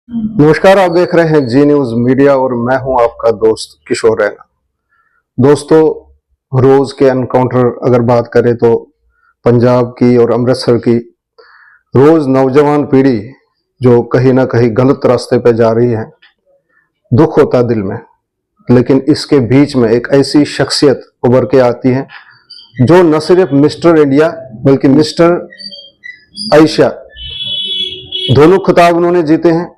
नमस्कार, आप देख रहे हैं जी न्यूज मीडिया और मैं हूं आपका दोस्त किशोर रैना। दोस्तों, रोज के एनकाउंटर अगर बात करें तो पंजाब की और अमृतसर की रोज नौजवान पीढ़ी जो कहीं ना कहीं गलत रास्ते पे जा रही है, दुख होता है दिल में। लेकिन इसके बीच में एक ऐसी शख्सियत उभर के आती है जो न सिर्फ मिस्टर इंडिया बल्कि मिस्टर आयशा दोनों खिताब उन्होंने जीते हैं।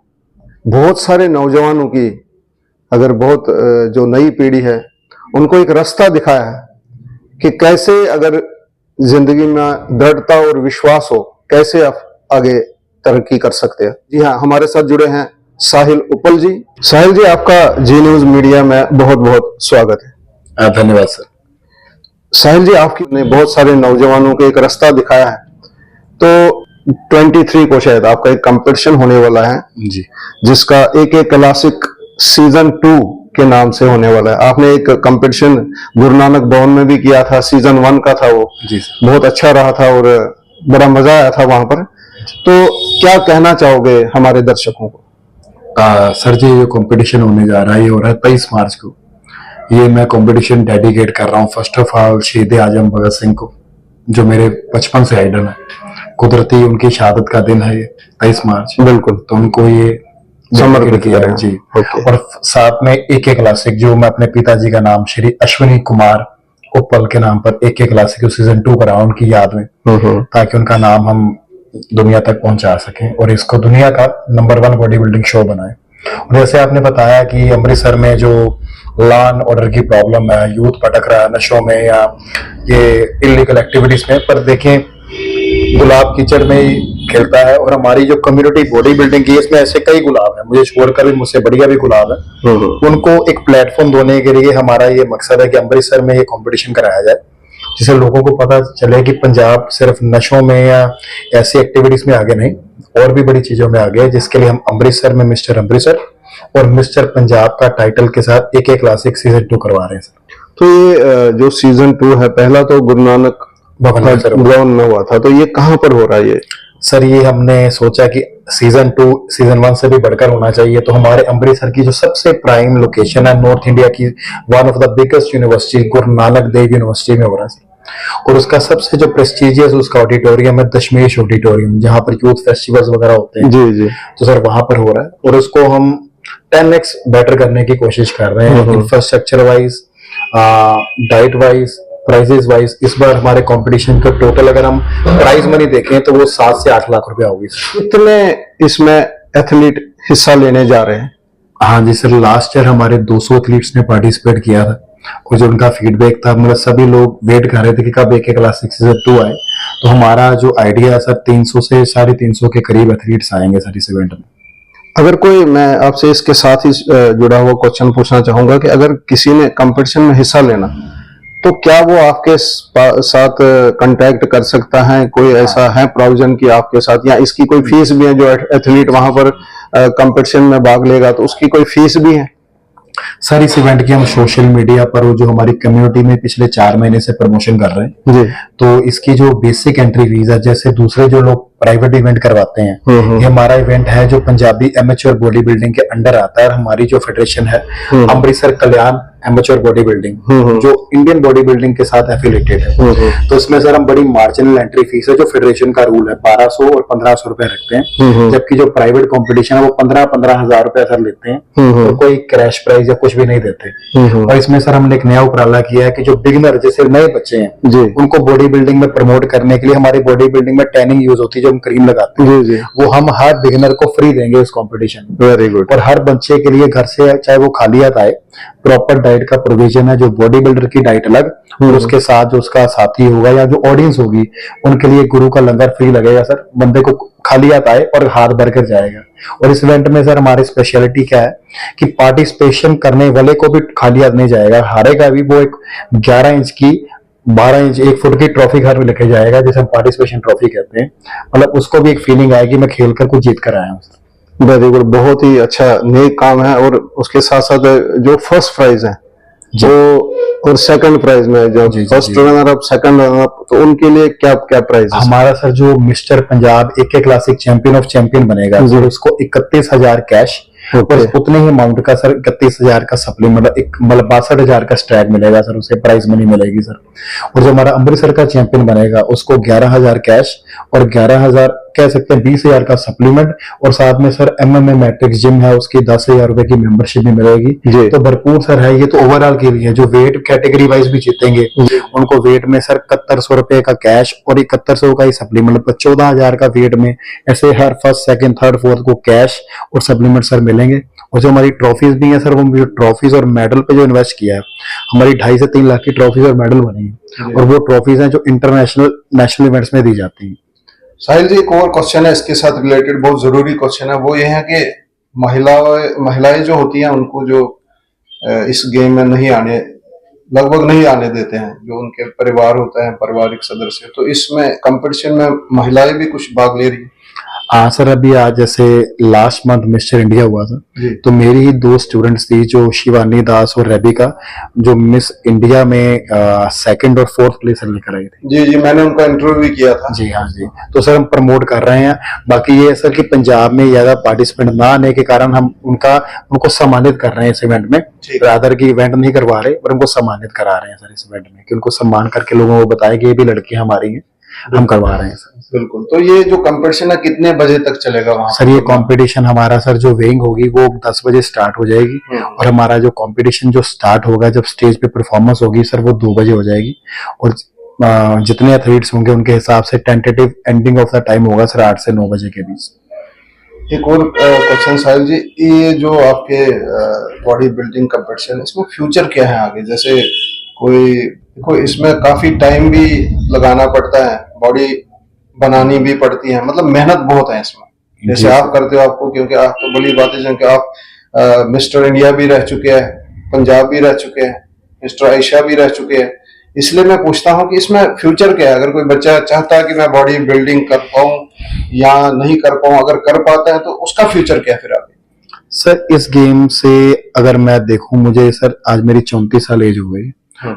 बहुत सारे नौजवानों की बहुत जो नई पीढ़ी है उनको एक रास्ता दिखाया है कि कैसे अगर जिंदगी में दृढ़ता और विश्वास हो कैसे आप आगे तरक्की कर सकते हैं। जी हाँ, हमारे साथ जुड़े हैं साहिल उपल जी। साहिल जी, आपका जी न्यूज मीडिया में बहुत बहुत स्वागत है। धन्यवाद सर। साहिल जी, आपने बहुत सारे नौजवानों को एक रास्ता दिखाया है, तो 23 को शायद आपका एक कंपटीशन होने वाला है जी, जिसका एक क्लासिक सीजन 2 के नाम से होने वाला है। आपने एक कंपटीशन गुरु नानक भवन में भी किया था, सीजन 1 का था वो। जी सर। बहुत अच्छा रहा था और बड़ा मजा आया था वहां पर। तो क्या कहना चाहोगे हमारे दर्शकों को? सर जी, ये कंपटीशन होने जा रहा है, ये हो रहा है 23 मार्च को। ये मैं कंपटीशन डेडिकेट कर रहा हूँ फर्स्ट ऑफ ऑल शहीद आजम भगत सिंह को, जो मेरे बचपन से आइडल है। कुदरती उनकी शहादत का दिन है ये 23 मार्च। बिल्कुल, तो उनको ये समर्पित किया है जी। और साथ में एक क्लासिक जो मैं अपने पिताजी का नाम श्री अश्विनी कुमार उपल के नाम पर एक क्लासिक सीजन 2 करा उनकी याद में, ताकि उनका नाम हम दुनिया तक पहुंचा सकें और इसको दुनिया का नंबर 1 बॉडी बिल्डिंग शो बनाए। और जैसे आपने बताया कि अमृतसर में जो लॉ एंड ऑर्डर की प्रॉब्लम है, यूथ भटक रहा है नशों में या ये इलीगल एक्टिविटीज में, पर देखें गुलाब कीचड़ में ही खेलता है। और हमारी जो कम्युनिटी बॉडी बिल्डिंग की, इसमें ऐसे कई गुलाब है, मुझे छोड़कर भी मुझसे बढ़िया भी गुलाब है। उनको एक प्लेटफॉर्म देने के लिए हमारा ये मकसद है कि अमृतसर में ये कंपटीशन कराया जाए, जिससे लोगों को पता चले कि पंजाब सिर्फ नशों में या ऐसी एक्टिविटीज में आगे नहीं, और भी बड़ी चीजों में आगे है, जिसके लिए हम अमृतसर में मिस्टर अमृतसर और मिस्टर पंजाब का टाइटल के साथ एक क्लासिक सीजन 2 करवा रहे हैं सर। तो ये जो सीजन 2 है, पहला तो गुरु नानक भवन में हुआ था, तो ये कहाँ पर हो रहा है ये? सर, ये हमने सोचा कि सीजन 2 सीजन 1 से भी बढ़कर होना चाहिए, तो हमारे अमृतसर की जो सबसे प्राइम लोकेशन है, नॉर्थ इंडिया की one of the biggest university Guru Nanak Dev university में हो रहा है। और उसका सबसे जो प्रेस्टिजियस उसका ऑडिटोरियम है दशमेश ऑडिटोरियम, जहां पर यूथ फेस्टिवल्स वगैरह होते हैं। जी जी। तो सर वहां पर हो रहा है और उसको हम 10x बेटर करने की कोशिश कर रहे हैं, infrastructure wise, diet wise, prices wise. इस बार हमारे कंपटीशन का टोटल अगर हम प्राइज मनी देखें तो वो 7 से 8 लाख रुपया होगी। कितने इसमें एथलीट हिस्सा लेने जा रहे हैं? हाँ जी सर, लास्ट ईयर हमारे 200 एथलीट्स ने पार्टिसिपेट किया था और जो उनका फीडबैक था, मतलब सभी लोग वेट कर रहे थे कि कब एक क्लासिक सीजन 2 आए। तो हमारा जो आइडिया है सर, 300 से 350 के करीब एथलीट्स आएंगे सर इस इवेंट में। अगर कोई, मैं आपसे इसके साथ ही जुड़ा हुआ क्वेश्चन पूछना चाहूंगा कि अगर किसी ने कंपटीशन में हिस्सा लेना, तो क्या वो आपके साथ कांटेक्ट कर सकता है? कोई ऐसा है प्रोविजन की आपके साथ, या इसकी कोई फीस भी है? जो एथलीट वहां पर कंपटीशन में भाग लेगा तो उसकी कोई फीस भी है? सर, इस इवेंट की हम सोशल मीडिया पर जो हमारी कम्युनिटी में पिछले 4 महीने से प्रमोशन कर रहे हैं जी। तो इसकी जो बेसिक एंट्री फीस है, जैसे दूसरे जो लोग प्राइवेट इवेंट करवाते हैं, ये हमारा इवेंट है जो पंजाबी एमेच्योर बॉडी बिल्डिंग के अंडर आता है। हमारी जो फेडरेशन है अमृतसर कल्याण एमेच्योर बॉडी बिल्डिंग, जो इंडियन बॉडी बिल्डिंग के साथ एफिलिएटेड है। तो इसमें सर हम बड़ी मार्जिनल एंट्री फीस है, जो फेडरेशन का रूल है, 1200 और 1500 रुपए रखते हैं, जबकि जो प्राइवेट कॉम्पिटिशन है वो 15-15 हजार रुपए सर लेते हैं और कोई क्रैश प्राइस या कुछ भी नहीं देते। और इसमें सर हमने एक नया उपराला किया है कि जो बिगिनर जैसे नए बच्चे हैं उनको बॉडी बिल्डिंग में प्रमोट करने के लिए हमारी बॉडी बिल्डिंग में टैनिंग यूज होती है, जो हम क्रीम लगाते हैं, वो हम हर बिगिनर को फ्री देंगे इस कॉम्पिटिशन में। Very good. और हर बच्चे के लिए घर से चाहे वो खाली हाथ आए, प्रॉपर डाइट का प्रोविजन है, जो बॉडी बिल्डर की डाइट अलग और उसके साथ जो उसका साथी होगा या जो ऑडियंस होगी उनके लिए गुरु का लंगर फ्री लगेगा सर। बंदे को खाली हाथ आए और हाथ भर कर जाएगा। और इस इवेंट में सर हमारी स्पेशलिटी क्या है कि पार्टिसिपेशन करने वाले को भी खाली हाथ नहीं जाएगा, हारेगा भी वो एक 11 इंच की 12 इंच 1 फुट की ट्रॉफी घर में लेके जाएगा, जिसे हम पार्टिसिपेशन ट्रॉफी कहते हैं। मतलब उसको भी एक फीलिंग आएगी मैं खेलकर कुछ जीत कर आया हूँ। वेरी गुड, बहुत ही अच्छा नेक काम है। और उसके साथ साथ जो फर्स्ट प्राइज है जो और सेकंड प्राइज में जो जी, जी, फर्स्ट जी। Runner up, second runner up, तो उनके लिए क्या क्या प्राइज है? हमारा सर जो mister Punjab AK classic champion of champion बनेगा जी। सर, उसको 31,000 कैश ओके। और उतने ही अमाउंट का सर 31,000 का सप्लीमेंट, एक मतलब 62,000 का स्टैग मिलेगा सर, उसे प्राइज मनी मिलेगी सर। और जो हमारा अमृतसर का चैंपियन बनेगा उसको 11,000 कैश और 11,000 कह सकते हैं 20,000 का सप्लीमेंट, और साथ में सर MMA मैट्रिक्स जिम है उसकी 10,000 रुपए की मेंबरशिप भी मिलेगी। जी। तो भरपूर सर है ये, तो ओवरऑल के लिए जो वेट कैटेगरी वाइज भी जीतेंगे जी। उनको वेट में सर 7100 रुपए का कैश और 7100 का ही सप्लीमेंट, मतलब 14,000 का वेट में ऐसे हर फर्स्ट सेकंड थर्ड फोर्थ को कैश और सप्लीमेंट सर मिलेंगे। और जो हमारी ट्रॉफीज भी है सर, वो जो ट्रॉफीज और मेडल पे जो इन्वेस्ट किया है, हमारी 2.5 से 3 लाख की ट्रॉफीज और मेडल बनी है, और वो ट्रॉफीज हैं जो इंटरनेशनल नेशनल इवेंट्स में दी जाती हैं। साहिल जी, एक और क्वेश्चन है इसके साथ रिलेटेड, बहुत जरूरी क्वेश्चन है, वो ये है कि महिलाएं जो होती हैं उनको जो इस गेम में नहीं आने, लगभग नहीं आने देते हैं, जो उनके परिवार होता है, पारिवारिक सदस्य, तो इसमें कंपटीशन में महिलाएं भी कुछ भाग ले रही है? हाँ सर, अभी आज जैसे लास्ट मंथ मिस्टर इंडिया हुआ था, जी। तो मेरी ही 2 स्टूडेंट्स थी, जो शिवानी दास और रेबिका, जो मिस इंडिया में 2nd और 4th प्लेस लेकर आई थी। जी जी, मैंने उनका इंटरव्यू भी किया था। जी हाँ जी। तो सर हम प्रमोट कर रहे हैं। बाकी ये है सर कि पंजाब में ज्यादा पार्टिसिपेंट ना आने के कारण हम उनको सम्मानित कर रहे हैं इस इवेंट में, रादर की इवेंट नहीं करवा रहे और उनको सम्मानित करा रहे हैं सर इस इवेंट में, कि उनको सम्मान करके लोगों को बताया कि ये भी लड़की हमारी है, हम करवा रहे हैं सर। बिल्कुल। तो ये जो कंपटीशन है कितने बजे तक चलेगा वहां? सर ये कंपटीशन हमारा सर जो वेइंग होगी वो 10 बजे स्टार्ट हो जाएगी, और हमारा जो कंपटीशन जो स्टार्ट होगा जब स्टेज पे परफॉर्मेंस होगी सर, वो 2 बजे हो जाएगी, और जितने एथलीट्स होंगे उनके हिसाब से tentative ending of the time होगा सर 8 से 9 बजे के बीच। एक और क्वेश्चन साहिल जी, ये जो आपके बॉडी बिल्डिंग कंपटीशन, इसमें फ्यूचर क्या है आगे? जैसे कोई इसमें काफी टाइम भी लगाना पड़ता है, बॉडी बनानी भी पड़ती है, मतलब मेहनत बहुत है इसमें, जैसे आप करते हो, आपको, क्योंकि आप तो बड़ी बात है कि आप मिस्टर इंडिया भी रह चुके हैं, पंजाब भी रह चुके हैं, मिस्टर आयशा भी रह चुके हैं, इसलिए मैं पूछता हूँ कि इसमें फ्यूचर क्या है? अगर कोई बच्चा चाहता है कि मैं बॉडी बिल्डिंग कर पाऊं या नहीं कर पाऊं, अगर कर पाता है तो उसका फ्यूचर क्या फिर आगे? सर इस गेम से अगर मैं देखूं, मुझे सर आज मेरी 34 साल एज हो गई,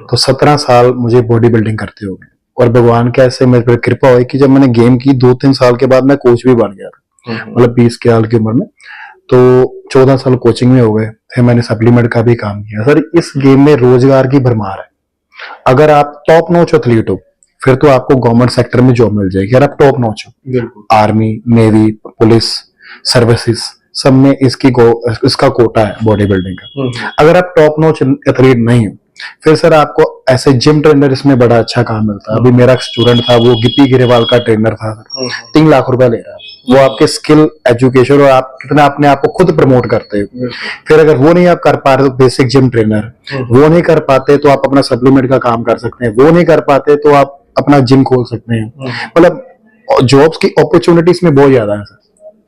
तो 17 साल मुझे बॉडी बिल्डिंग करते हो गए, और भगवान का ऐसे मेरे पर कृपा हुई कि जब मैंने गेम की 2-3 साल के बाद मैं कोच भी बन गया था, मतलब 20 साल की उम्र में, तो 14 साल कोचिंग में हो गए, फिर मैंने सप्लीमेंट का भी काम किया। सर इस गेम में रोजगार की भरमार है, अगर आप टॉप नॉच एथलीट हो फिर तो आपको गवर्नमेंट सेक्टर में जॉब मिल जाएगी, अगर आप टॉप नॉच हो, बिल्कुल, आर्मी, नेवी, पुलिस सर्विसेज सब में इसका कोटा है बॉडी बिल्डिंग का। अगर आप टॉप नॉच एथलीट नहीं हो फिर सर आपको ऐसे जिम ट्रेनर इसमें बड़ा अच्छा काम मिलता है। अभी मेरा स्टूडेंट था, वो गिप्पी गिरेवाल का ट्रेनर था, 3 लाख रुपए ले रहा है, वो आपके स्किल एजुकेशन और आप कितना अपने आप को खुद प्रमोट करते हो। फिर अगर वो नहीं आप कर पा रहे तो बेसिक जिम ट्रेनर, वो नहीं कर पाते तो आप अपना सप्लीमेंट का काम कर सकते हैं, वो नहीं कर पाते तो आप अपना जिम खोल सकते हैं। मतलब जॉब्स की अपॉर्चुनिटीज में बहुत ज्यादा है सर,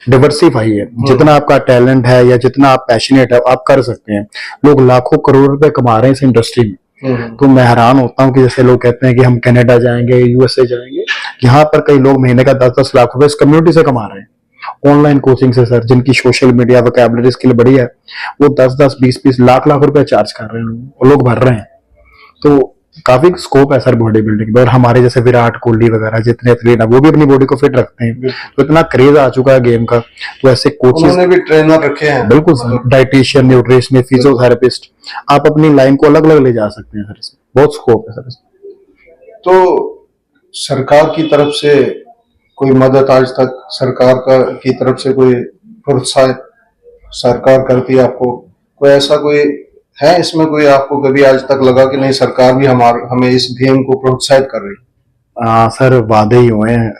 डिवर्सिफाई है, जितना आपका टैलेंट है या जितना आप पैशनेट है आप कर सकते हैं। लोग लाखों करोड़ रुपए कमा रहे हैं इस इंडस्ट्री में, तो मैं हैरान होता हूँ कि जैसे लोग कहते हैं कि हम कनाडा जाएंगे, USA जाएंगे, यहाँ पर कई लोग महीने का 10-10 लाख रुपए इस कम्युनिटी से कमा रहे हैं ऑनलाइन कोचिंग से सर, जिनकी सोशल मीडिया वोकैबुलरी स्किल बढ़िया है, वो 10-10, 20-20 लाख रुपए चार्ज कर रहे हैं और लोग भर रहे हैं। तो काफी स्कोप है सर बॉडी बिल्डिंग में, और हमारे जैसे विराट कोहली वगैरह जितने एथलीट हैं वो भी अपनी बॉडी को फिट रखते हैं, तो इतना क्रेज आ चुका है गेम का, तो ऐसे कोचेस उन्होंने भी ट्रेनर रखे हैं। बिल्कुल सर, डाइटिशियन, न्यूट्रिशनिस्ट, फिजियोथेरेपिस्ट, आप अपनी लाइन को अलग अलग ले जा सकते हैं सर, इसमें बहुत स्कोप है सर इसमें। तो सरकार की तरफ से कोई मदद आज तक की तरफ से कोई प्रोत्साहित सरकार करती है आपको? कोई ऐसा कोई है इसमें, कोई आपको कभी आज तक लगा कि नहीं सरकार भी हमें इस गेम को प्रोत्साहित कर रही है? सर वादे ही हुए हैं,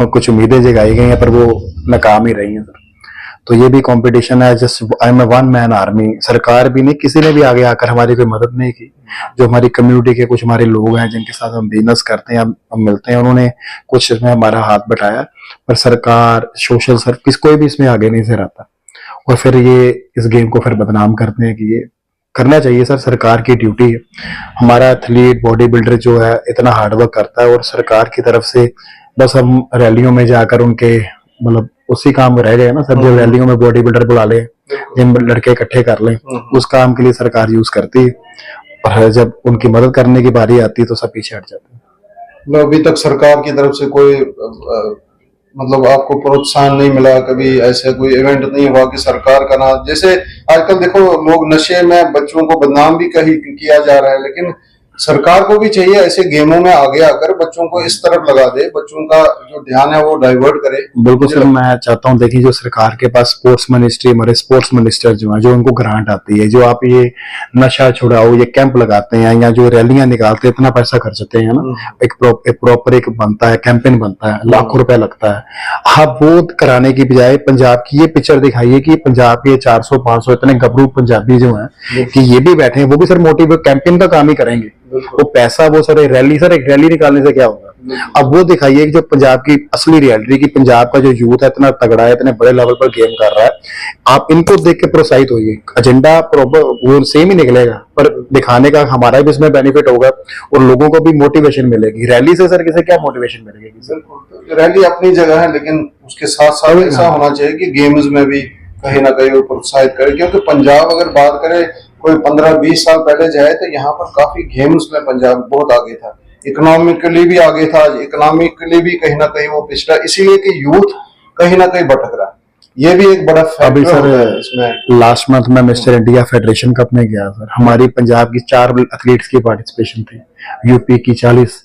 कुछ उम्मीदें जगाई गई हैं पर वो नाकाम ही रही हैं सर। तो ये भी कंपटीशन है, just I am a one man army. सरकार भी नहीं, किसी ने भी आगे आकर हमारी कोई मदद नहीं की। जो हमारी कम्युनिटी के कुछ हमारे लोग हैं जिनके साथ हम बिजनेस करते हैं, हम मिलते हैं, उन्होंने कुछ इसमें हमारा हाथ बटाया, पर सरकार, सोशल सर्विस, कोई भी इसमें आगे नहीं से रहता, और फिर ये इस गेम को फिर बदनाम करते हैं कि ये करना चाहिए सर, सरकार की ड्यूटी है। हमारा एथलीट बॉडी बिल्डर जो है इतना हार्डवर्क करता है, और सरकार की तरफ से बस हम रैलियों में जाकर उनके मतलब उसी काम में रह गए ना सर, जो रैलियों में बॉडी बिल्डर बुला ले, जिन लड़के इकट्ठे कर लें, उस काम के लिए सरकार यूज करती है। और जब उनकी मदद करने की बारी आती है तो सब पीछे हट जाते हैं। मतलब अभी तक सरकार की तरफ से कोई मतलब आपको प्रोत्साहन नहीं मिला, कभी ऐसे कोई इवेंट नहीं हुआ कि सरकार का नाम, जैसे आजकल देखो लोग नशे में बच्चों को बदनाम भी कहीं किया जा रहा है, लेकिन सरकार को भी चाहिए ऐसे गेमों में आगे आकर बच्चों को इस तरफ लगा दे, बच्चों का जो ध्यान है वो डाइवर्ट करे। बिल्कुल सर, मैं चाहता हूँ देखिए जो सरकार के पास स्पोर्ट्स मिनिस्ट्री, हमारे स्पोर्ट्स मिनिस्टर जो है, जो उनको ग्रांट आती है, जो आप ये नशा छुड़ाओ ये कैंप लगाते हैं या जो रैलियां निकालते हैं, इतना पैसा खर्चते हैं ना, एक प्रॉपर एक बनता है, कैंपेन बनता है, लाखों रुपए लगता है। आप वो कराने की बजाय पंजाब की ये पिक्चर दिखाइए कि पंजाब के 400-500 इतने गबरू पंजाबी जो हैं कि ये भी बैठे हैं, वो भी सर मोटिव कैंपेन का काम ही करेंगे। वो पैसा वो सर एक रैली निकालने से क्या होगा। अब वो दिखाइए कि जो पंजाब की असली रियलिटी की पंजाब का जो यूथ है इतना तगड़ा है, इतने बड़े लेवल पर गेम कर रहा है, आप इनको देख के प्रोत्साहित होइए। एजेंडा प्रॉपर वो सेम ही निकलेगा, पर दिखाने का हमारा भी इसमें बेनिफिट होगा और लोगों को भी मोटिवेशन मिलेगी। रैली से सर किसे क्या मोटिवेशन मिलेगी? बिल्कुल, रैली अपनी जगह है, लेकिन उसके साथ साथ ऐसा होना चाहिए कि गेम्स में भी कहीं ना कहीं वो प्रोत्साहित करे, क्योंकि पंजाब अगर बात करें कोई 15-20 साल पहले जाए तो यहाँ पर काफी गेम्स में पंजाब बहुत आगे था, इकोनॉमिकली भी आगे था, इकोनॉमिकली भी कहीं ना कहीं वो पिछड़ा, इसीलिए कि यूथ कहीं ना कहीं भटक रहा है। ये भी एक बड़ा अभी फैक्टर सर है इसमें। लास्ट मंथ में मिस्टर इंडिया फेडरेशन कप में गया सर, हमारी पंजाब की 4 एथलीट्स की पार्टिसिपेशन थी, यूपी की 40,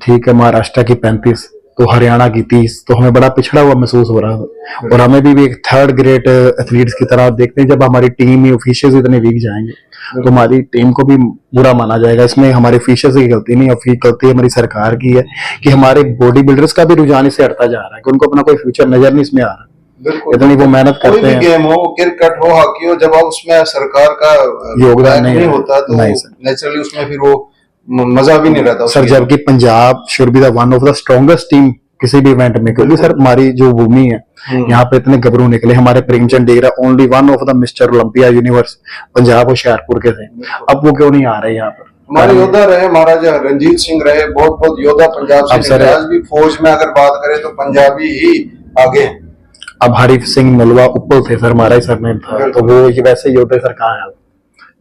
ठीक है, महाराष्ट्र की 35, तो हरियाणा की 30, तो हमें बड़ा पिछड़ा हुआ महसूस हो रहा था। और हमें भी एक थर्ड ग्रेड एथलीट्स की तरह देखते हैं, जब हमारी टीम में ऑफिशियल्स इतने वीक जाएंगे तो हमारी टीम को भी बुरा माना जाएगा। इसमें हमारे ऑफिशियल्स की गलती नहीं है, गलती हमारी सरकार की है कि हमारे बॉडी बिल्डर्स का भी रुझान इससे हटता जा रहा है, कि उनको अपना कोई फ्यूचर नजर नहीं इसमें आ रहा। इतनी वो मेहनत करते हैं, गेम हो, क्रिकेट हो, हॉकी हो, जब उसमें सरकार का योगदान नहीं होता तो नेचुरली उसमें फिर वो मजा भी नहीं रहता सर। जबकि Punjab should be the one of the strongest team किसी भी इवेंट में, क्योंकि सर हमारी जो भूमि है यहाँ पे इतने गबरू निकले, हमारे Premchand Degra only one of the mister Olympia universe Punjab Hoshiarpur के थे, अब वो क्यों नहीं आ रहे यहाँ पर? हमारे योद्धा रहे, महाराजा रंजीत सिंह रहे, बहुत बहुत योद्धा पंजाब से। आज भी फौज में अगर बात करें तो पंजाबी ही आगे। अब हरीफ सिंह नलवा उपल थे सर, हमारा ही सरनेम था, तो वो ये वैसे योद्धे सर कहाँ है?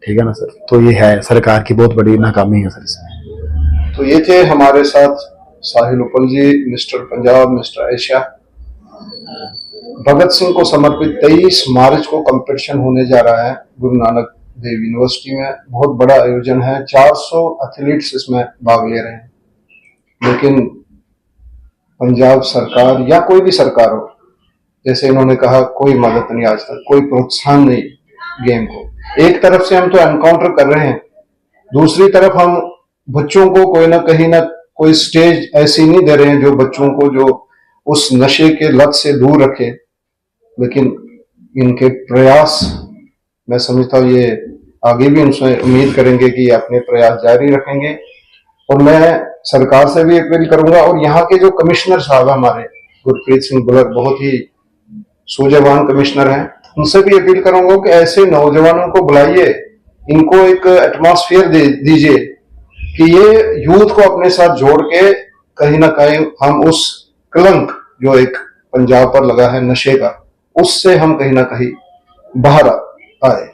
ठीक है ना सर, तो ये है सरकार की बहुत बड़ी नाकामी है सर इसमें। तो ये थे हमारे साथ साहिल उपल जी, mister Punjab, mister Asia. Bhagat Singh को समर्पित 23 मार्च को कंपटीशन होने जा रहा है गुरु नानक देव यूनिवर्सिटी में, बहुत बड़ा आयोजन है, 400 एथलीट्स इसमें भाग ले रहे हैं। लेकिन पंजाब सरकार या कोई भी सरकार हो, जैसे इन्होंने कहा, कोई मदद नहीं आज तक, कोई प्रोत्साहन नहीं गेम को। एक तरफ से हम तो एनकाउंटर कर रहे हैं, दूसरी तरफ हम बच्चों को कोई ना कहीं ना कोई स्टेज ऐसी नहीं दे रहे हैं जो बच्चों को जो उस नशे के लत से दूर रखे। लेकिन इनके प्रयास, मैं समझता हूँ ये आगे भी उनसे उम्मीद करेंगे कि अपने प्रयास जारी रखेंगे। और मैं सरकार से भी अपील करूंगा, और यहाँ के जो कमिश्नर साहब हमारे गुरप्रीत सिंह बुलक, बहुत ही सूझवान कमिश्नर हैं, उनसे भी अपील करूंगा कि ऐसे नौजवानों को बुलाइए, इनको एक एटमॉस्फेयर दीजिए कि ये यूथ को अपने साथ जोड़ के कहीं ना कहीं हम उस कलंक जो एक पंजाब पर लगा है नशे का, उससे हम कहीं ना कहीं बाहर आए।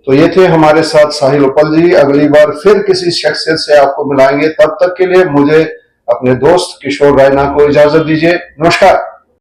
तो ये थे हमारे साथ साहिल उपल जी। अगली बार फिर किसी शख्सियत से आपको मिलाएंगे, तब तक के लिए मुझे अपने दोस्त किशोर रायना को इजाजत दीजिए। नमस्कार।